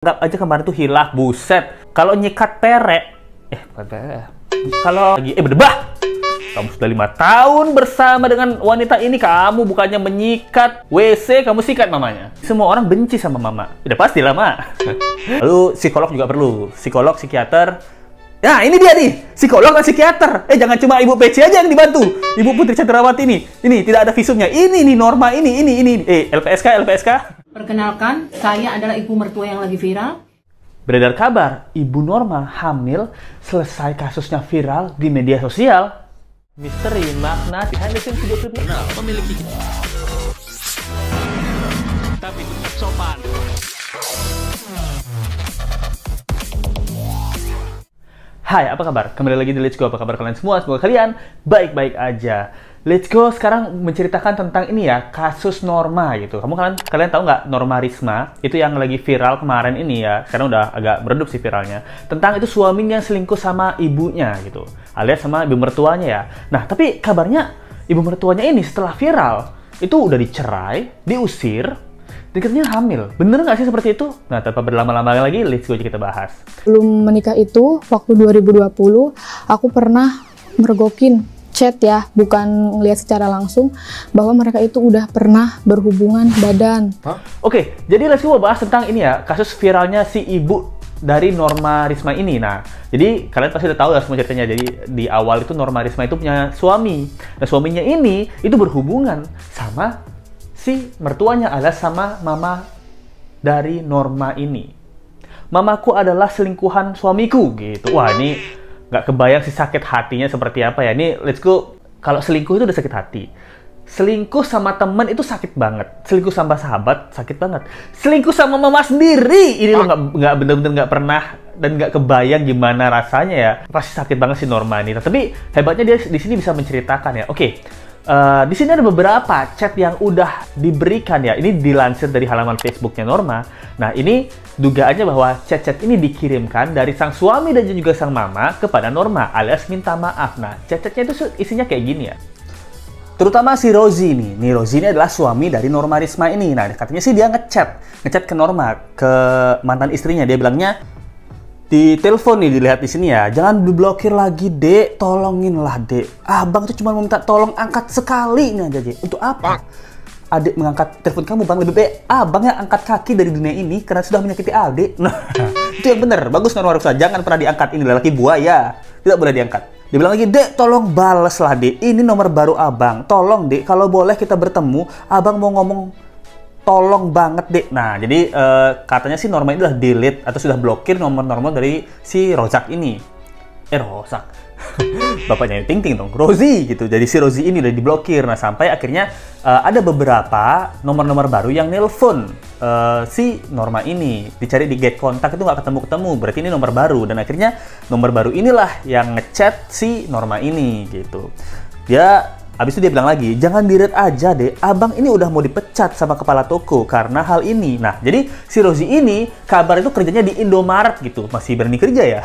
Anggap aja kemarin tuh hilaf, buset. Kalau nyikat perek, bukan perek. Kalau lagi, berdebah. Kamu sudah 5 tahun bersama dengan wanita ini, kamu bukannya menyikat WC, kamu sikat mamanya. Semua orang benci sama mama. Udah pasti lah, Mak. Lalu psikolog juga perlu. Psikolog, psikiater. Nah, ini dia nih, psikolog dan psikiater. Jangan cuma Ibu PC aja yang dibantu. Ibu Putri Chandrawati ini tidak ada visumnya. Ini nih norma ini. LPSK. Perkenalkan, saya adalah ibu mertua yang lagi viral. Beredar kabar, Ibu Norma hamil selesai kasusnya viral di media sosial. Misteri makna behind the scenes video klip benar memiliki tapi tetap sopan. Hai, apa kabar? Kembali lagi di Let's Go. Apa kabar kalian semua? Semoga kalian baik-baik aja. Let's Go sekarang menceritakan tentang ini ya, kasus Norma gitu. Kalian tahu nggak Norma Risma? Itu yang lagi viral kemarin ini ya. Sekarang udah agak meredup sih viralnya. Tentang itu suaminya selingkuh sama ibunya gitu. Alias sama ibu mertuanya ya. Nah, tapi kabarnya ibu mertuanya ini setelah viral itu udah dicerai, diusir, dikatanya hamil. Bener nggak sih seperti itu? Nah, tanpa berlama-lama lagi, let's go kita bahas. Belum menikah itu, waktu 2020, aku pernah mergokin chat ya, bukan ngeliat secara langsung, bahwa mereka itu udah pernah berhubungan badan. Oke, jadi let's go bahas tentang ini ya, kasus viralnya si ibu dari Norma Risma ini. Nah, jadi kalian pasti udah tahu lah semua ceritanya. Jadi di awal itu Norma Risma itu punya suami. Nah, suaminya ini itu berhubungan sama si mertuanya alias sama mama dari Norma ini. Mamaku adalah selingkuhan suamiku gitu. Wah, ini nggak kebayang sih sakit hatinya seperti apa ya. Ini let's go, kalau selingkuh itu udah sakit hati. Selingkuh sama temen itu sakit banget. Selingkuh sama sahabat sakit banget. Selingkuh sama mama sendiri, ini lo nggak bener-bener nggak pernah dan nggak kebayang gimana rasanya ya. Pasti sakit banget si Norma ini. Nah, tapi hebatnya dia di sini bisa menceritakan ya. Oke. Di sini ada beberapa chat yang udah diberikan ya. Ini dilansir dari halaman Facebooknya Norma. Nah, ini dugaannya bahwa chat-chat ini dikirimkan dari sang suami dan juga sang mama kepada Norma alias minta maaf. Nah, chat-chatnya itu isinya kayak gini ya. Terutama si Rozi ini. Nih, Rozi ini adalah suami dari Norma Risma ini. Nah, katanya sih dia ngechat ke Norma, ke mantan istrinya. Dia bilangnya, di telepon nih, dilihat di sini ya, jangan diblokir lagi, Dek, tolonginlah, Dek. Abang tuh cuma meminta tolong angkat sekali ini aja, Dek. Untuk apa? Adik mengangkat telepon kamu, Bang, lebih baik abang yang angkat kaki dari dunia ini karena sudah menyakiti adik. Nah, itu yang benar. Bagus Norma Risma, jangan pernah diangkat, ini lelaki buaya. Tidak boleh diangkat. Dia bilang lagi, Dek, tolong bales lah, Dek. Ini nomor baru abang. Tolong, Dek, kalau boleh kita bertemu. Abang mau ngomong tolong banget, Dek. Nah, jadi katanya sih Norma itu udah delete atau sudah blokir nomor-nomor dari si Rozak ini. Rozak. Bapaknya Ting Ting dong, Rozi gitu. Jadi si Rozi ini udah diblokir. Nah, sampai akhirnya ada beberapa nomor-nomor baru yang nelpon si Norma ini. Dicari di get kontak itu nggak ketemu-ketemu. Berarti ini nomor baru. Dan akhirnya nomor baru inilah yang ngechat si Norma ini gitu. Habis itu dia bilang lagi, jangan di-read aja, Dek. Abang ini udah mau dipecat sama kepala toko karena hal ini. Nah, jadi si Rozi ini kabar itu kerjanya di Indomaret gitu. Masih berani kerja ya?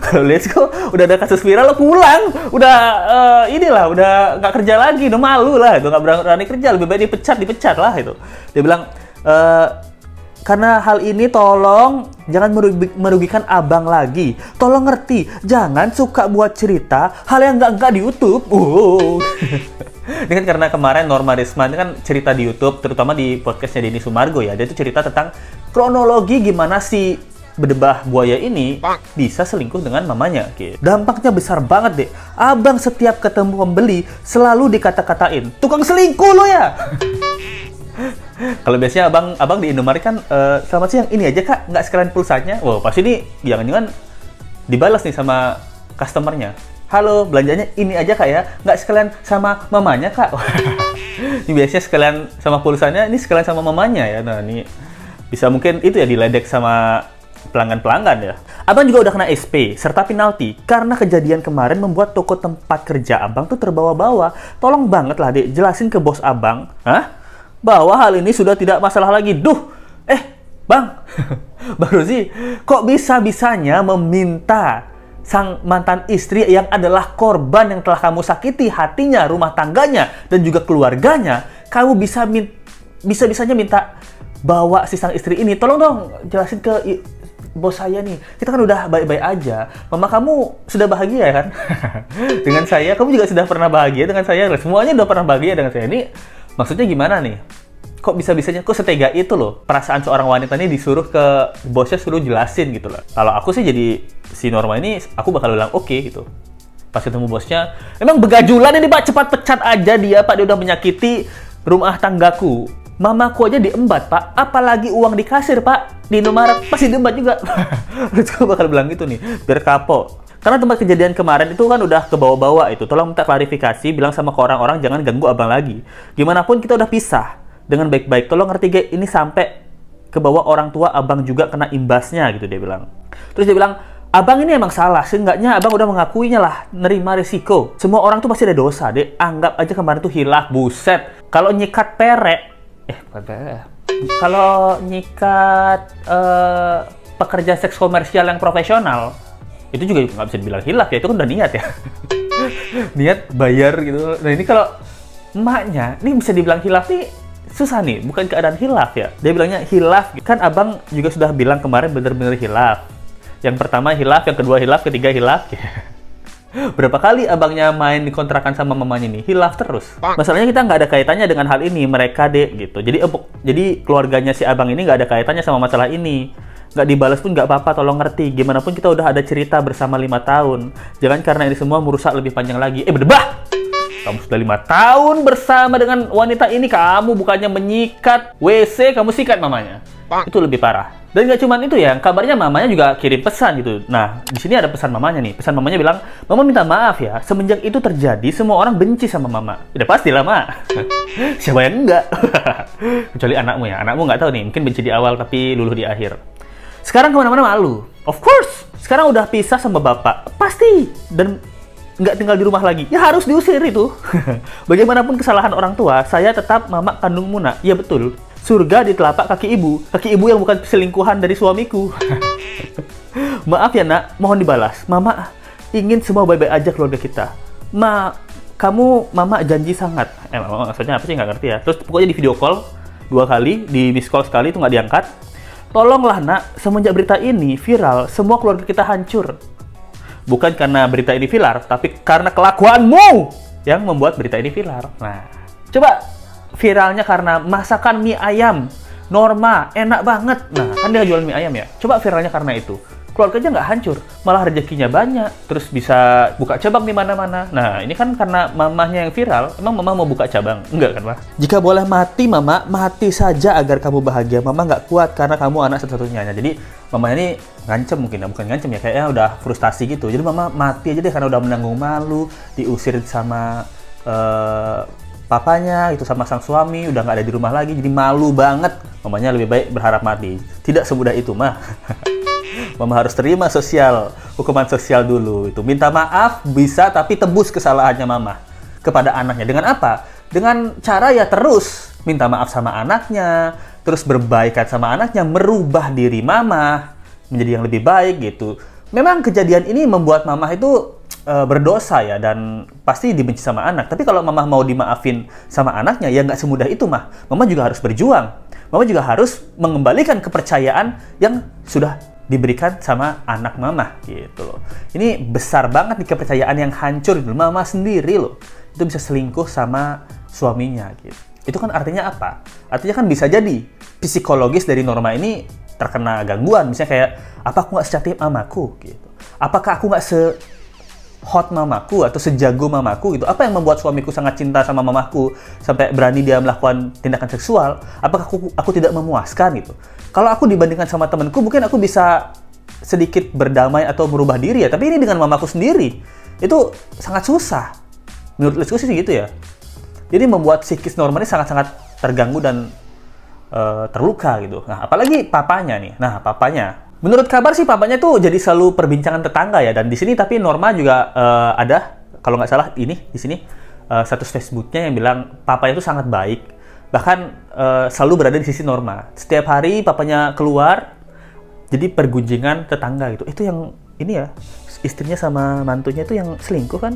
Kalau let's go, udah ada kasus viral, lo pulang. Udah udah nggak kerja lagi. Udah malu lah. Udah nggak berani kerja. Lebih baik dipecat lah itu. Dia bilang, karena hal ini tolong jangan merugikan abang lagi. Tolong ngerti, jangan suka buat cerita hal yang nggak di YouTube. Ini kan karena kemarin Norma Risma ini kan cerita di YouTube, terutama di podcastnya Denny Sumargo ya. Dia itu cerita tentang kronologi gimana si berdebah buaya ini bisa selingkuh dengan mamanya. Dampaknya besar banget, Dek. Abang setiap ketemu pembeli selalu dikata-katain, tukang selingkuh lo ya. Kalau biasanya abang di Indomaret kan, selamat siang, ini aja Kak, nggak sekalian pulsanya. Wow, pasti nih jangan-jangan dibalas nih sama customernya. Halo, belanjanya ini aja Kak ya, nggak sekalian sama mamanya Kak. Ini biasanya sekalian sama pulsanya, ini sekalian sama mamanya ya. Nah, ini bisa mungkin itu ya diledek sama pelanggan-pelanggan ya. Abang juga udah kena SP serta penalti karena kejadian kemarin membuat toko tempat kerja abang tuh terbawa-bawa. Tolong banget lah, Dek, jelasin ke bos abang, bahwa hal ini sudah tidak masalah lagi. Bang, baru sih, kok bisa-bisanya meminta sang mantan istri yang adalah korban yang telah kamu sakiti hatinya, rumah tangganya, dan juga keluarganya, kamu bisa-bisanya minta bawa si sang istri ini, tolong dong jelasin ke bos saya nih, kita kan udah baik-baik aja. Mama kamu sudah bahagia kan? Dengan saya, kamu juga sudah pernah bahagia dengan saya. Semuanya udah pernah bahagia dengan saya. Ini maksudnya gimana nih? Kok bisa-bisanya, kok setega itu loh? Perasaan seorang wanita ini disuruh ke bosnya, suruh jelasin gitu loh. Kalau aku sih jadi si Norma ini, aku bakal bilang oke gitu. Pas ketemu bosnya, emang begajulan ini Pak, cepat pecat aja dia Pak, dia udah menyakiti rumah tanggaku. Mamaku aja diembat Pak, apalagi uang di kasir Pak, di Indomaret pasti diembat juga. Terus gue bakal bilang gitu nih, biar kapok. Karena tempat kejadian kemarin itu kan udah ke bawah-bawah itu, tolong minta klarifikasi, bilang sama ke orang-orang jangan ganggu abang lagi. Gimana pun kita udah pisah dengan baik-baik, tolong ngerti Ge, ini sampai ke bawah orang tua abang juga kena imbasnya gitu dia bilang. Terus dia bilang, abang ini emang salah, seenggaknya abang udah mengakuinya lah, nerima risiko. Semua orang tuh pasti ada dosa deh, anggap aja kemarin tuh hilaf, buset. Kalau nyikat perek, kalau nyikat pekerja seks komersial yang profesional, itu juga nggak bisa dibilang hilaf ya, itu kan udah niat ya. Niat bayar gitu. Nah ini kalau emaknya, ini bisa dibilang hilaf nih, susah nih, bukan keadaan hilaf ya. Dia bilangnya hilaf, kan abang juga sudah bilang kemarin bener-bener hilaf. Yang pertama hilaf, yang kedua hilaf, ketiga hilaf. Berapa kali abangnya main di kontrakan sama mamanya nih, hilaf terus. Masalahnya kita nggak ada kaitannya dengan hal ini, mereka deh gitu. Jadi keluarganya si abang ini nggak ada kaitannya sama masalah ini. Nggak dibalas pun nggak apa-apa, tolong ngerti. Gimana pun kita udah ada cerita bersama 5 tahun. Jangan karena ini semua merusak lebih panjang lagi. Berdebah! Kamu sudah 5 tahun bersama dengan wanita ini, kamu bukannya menyikat WC, kamu sikat mamanya. Itu lebih parah. Dan nggak cuma itu ya, kabarnya mamanya juga kirim pesan gitu. Nah, di sini ada pesan mamanya nih. Pesan mamanya bilang, Mama minta maaf ya, semenjak itu terjadi, semua orang benci sama Mama. Udah pastilah, Ma. Siapa yang enggak? Kecuali anakmu ya. Anakmu nggak tahu nih, mungkin benci di awal tapi luluh di akhir. Sekarang kemana-mana malu. Of course. Sekarang udah pisah sama bapak. Pasti. Dan nggak tinggal di rumah lagi. Ya harus diusir itu. Bagaimanapun kesalahan orang tua, saya tetap mama kandungmu nak. Iya betul. Surga di telapak kaki ibu yang bukan selingkuhan dari suamiku. Maaf ya nak, mohon dibalas. Mama ingin semua baik-baik aja keluarga kita. Mama janji sangat. Mama maksudnya apa sih nggak ngerti ya. Terus pokoknya di video call 2 kali, di miss call sekali itu nggak diangkat. Tolonglah nak, semenjak berita ini viral, semua keluarga kita hancur. Bukan karena berita ini viral, tapi karena kelakuanmu yang membuat berita ini viral. Nah, coba viralnya karena masakan mie ayam Norma enak banget. Nah kan dia jualan mie ayam ya, coba viralnya karena itu, keluarganya nggak hancur, malah rezekinya banyak, terus bisa buka cabang di mana-mana. Nah ini kan karena mamahnya yang viral. Emang mama mau buka cabang? Enggak kan, Ma? Jika boleh mati mama, mati saja agar kamu bahagia. Mama nggak kuat karena kamu anak satu-satunya. Jadi mamanya ini ngancem mungkin ya, bukan ngancem ya, kayaknya udah frustasi gitu. Jadi mama mati aja deh karena udah menanggung malu, diusir sama papanya itu, sama sang suami, udah nggak ada di rumah lagi, jadi malu banget. Mamanya lebih baik berharap mati. Tidak semudah itu, Ma. Mama harus terima hukuman sosial dulu. Itu minta maaf bisa, tapi tebus kesalahannya Mama kepada anaknya. Dengan apa? Dengan cara ya terus minta maaf sama anaknya, terus berbaikan sama anaknya, merubah diri Mama menjadi yang lebih baik gitu. Memang kejadian ini membuat Mama itu berdosa ya, dan pasti dibenci sama anak. Tapi kalau Mama mau dimaafin sama anaknya, ya nggak semudah itu, Mah. Mama juga harus berjuang. Mama juga harus mengembalikan kepercayaan yang sudah diberikan sama anak Mama gitu loh. Ini besar banget nih kepercayaan yang hancur gitu. Mama sendiri loh itu bisa selingkuh sama suaminya gitu. Itu kan artinya apa? Artinya kan bisa jadi psikologis dari Norma ini terkena gangguan. Misalnya kayak, apa aku nggak secantik mamaku gitu? Apakah aku nggak hot mamaku atau sejago mamaku gitu? Apa yang membuat suamiku sangat cinta sama mamaku sampai berani dia melakukan tindakan seksual? Apakah aku tidak memuaskan gitu? Kalau aku dibandingkan sama temanku, mungkin aku bisa sedikit berdamai atau merubah diri ya. Tapi ini dengan mamaku sendiri, itu sangat susah. Menurut diskusi sih gitu ya. Jadi membuat psikis Norma ini sangat-sangat terganggu dan terluka gitu. Nah, apalagi papanya nih. Nah, papanya. Menurut kabar sih papanya tuh jadi selalu perbincangan tetangga ya, dan di sini tapi Norma juga ada, kalau nggak salah ini di sini status Facebooknya yang bilang papanya itu sangat baik, bahkan selalu berada di sisi Norma. Setiap hari papanya keluar, jadi pergunjingan tetangga gitu. Itu yang ini ya, istrinya sama mantunya itu yang selingkuh kan?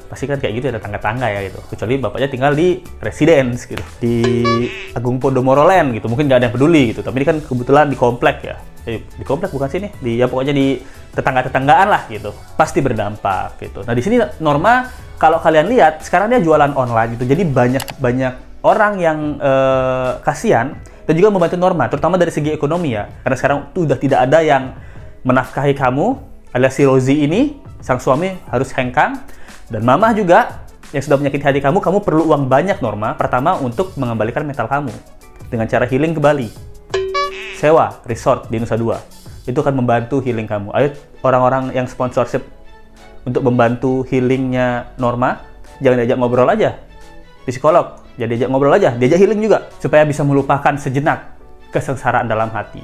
Nah, pasti kan kayak gitu ya, ada tangga-tangga ya gitu. Kecuali bapaknya tinggal di residence gitu, di Agung Podomoro Land gitu, mungkin nggak ada yang peduli gitu. Tapi ini kan kebetulan di komplek ya, di komplek bukan sini, di ya pokoknya di tetangga-tetanggaan lah gitu, pasti berdampak gitu. Nah di sini Norma, kalau kalian lihat sekarang dia jualan online gitu, jadi banyak orang yang kasihan dan juga membantu Norma, terutama dari segi ekonomi ya, karena sekarang tuh udah tidak ada yang menafkahi kamu, alias si Rozi ini, sang suami harus hengkang, dan Mama juga yang sudah menyakiti hati kamu perlu uang banyak Norma, pertama untuk mengembalikan mental kamu, dengan cara healing ke Bali, sewa resort di Nusa Dua, itu akan membantu healing kamu. Ayo orang-orang yang sponsorship untuk membantu healingnya Norma, jangan diajak ngobrol aja, psikolog, jadi diajak ngobrol aja, diajak healing juga, supaya bisa melupakan sejenak kesengsaraan dalam hati.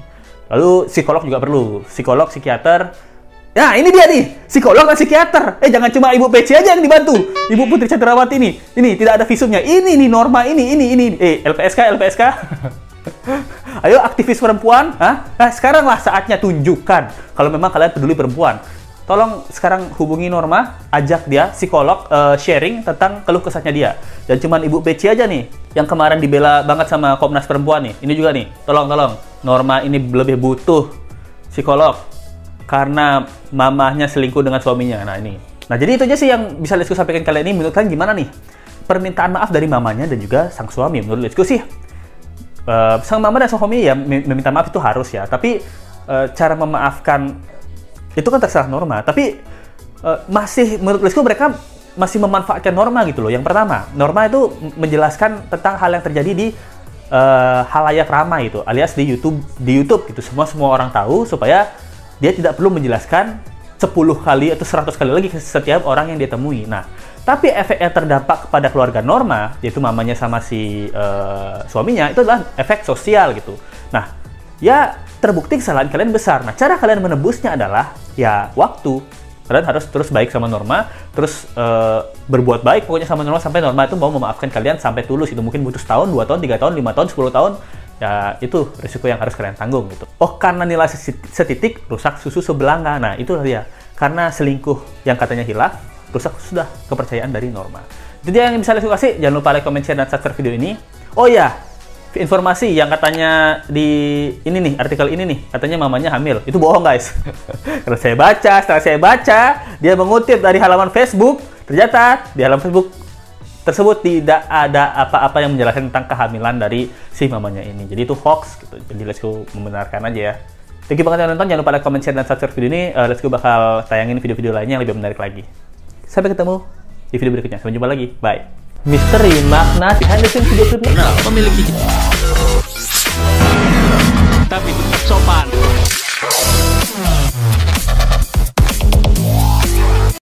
Lalu psikolog juga perlu, psikolog, psikiater. Nah ini dia nih, psikolog dan psikiater. Jangan cuma Ibu Peci aja yang dibantu, Ibu Putri Chandrawati ini tidak ada visumnya. Ini nih Norma ini. LPSK. Ayo aktivis perempuan, nah sekaranglah saatnya tunjukkan kalau memang kalian peduli perempuan. Tolong sekarang hubungi Norma, ajak dia psikolog sharing tentang keluh kesahnya dia. Dan cuman Ibu Peci aja nih yang kemarin dibela banget sama Komnas Perempuan nih. Ini juga nih, tolong Norma ini lebih butuh psikolog karena mamahnya selingkuh dengan suaminya. Nah ini. Nah jadi itu aja sih yang bisa Let's Go sampaikan kalian ini. Menurut kalian gimana nih permintaan maaf dari mamanya dan juga sang suami? Menurut Let's Go sih sang mama dan sang suami ya meminta maaf itu harus ya. Tapi cara memaafkan itu kan terserah Norma, tapi masih menurut Let's Go mereka masih memanfaatkan Norma gitu loh. Yang pertama, Norma itu menjelaskan tentang hal yang terjadi di halayak ramai itu, alias di YouTube gitu. Semua orang tahu supaya dia tidak perlu menjelaskan 10 kali atau 100 kali lagi ke setiap orang yang dia temui. Nah, tapi efek yang terdampak kepada keluarga Norma, yaitu mamanya sama si suaminya, itu adalah efek sosial gitu. Nah, ya terbukti kesalahan kalian besar. Nah, cara kalian menebusnya adalah ya waktu. Kalian harus terus baik sama Norma, terus berbuat baik pokoknya sama Norma sampai Norma itu mau memaafkan kalian sampai tulus. Itu mungkin butuh setahun, 2 tahun, 3 tahun, 5 tahun, 10 tahun. Ya itu risiko yang harus kalian tanggung gitu. Oh, karena nilai setitik rusak susu sebelanga. Nah, itulah dia. Karena selingkuh yang katanya hilaf, rusak sudah kepercayaan dari Norma. Jadi yang bisa Let's Go kasih, jangan lupa like, comment, share, dan subscribe video ini. Oh ya, informasi yang katanya di ini nih, artikel ini nih, katanya mamanya hamil. Itu bohong guys. Karena setelah saya baca, dia mengutip dari halaman Facebook, ternyata di halaman Facebook tersebut tidak ada apa-apa yang menjelaskan tentang kehamilan dari si mamanya ini. Jadi itu hoax gitu. Jadi Let's Go membenarkan aja ya. Thank you banget yang nonton, jangan lupa like, comment, share, dan subscribe video ini. Let's Go bakal tayangin video-video lainnya yang lebih menarik lagi. Sampai ketemu di video berikutnya. Sampai jumpa lagi. Bye. Misteri makna behind the scenes video klipnya memiliki tapi tetap sopan.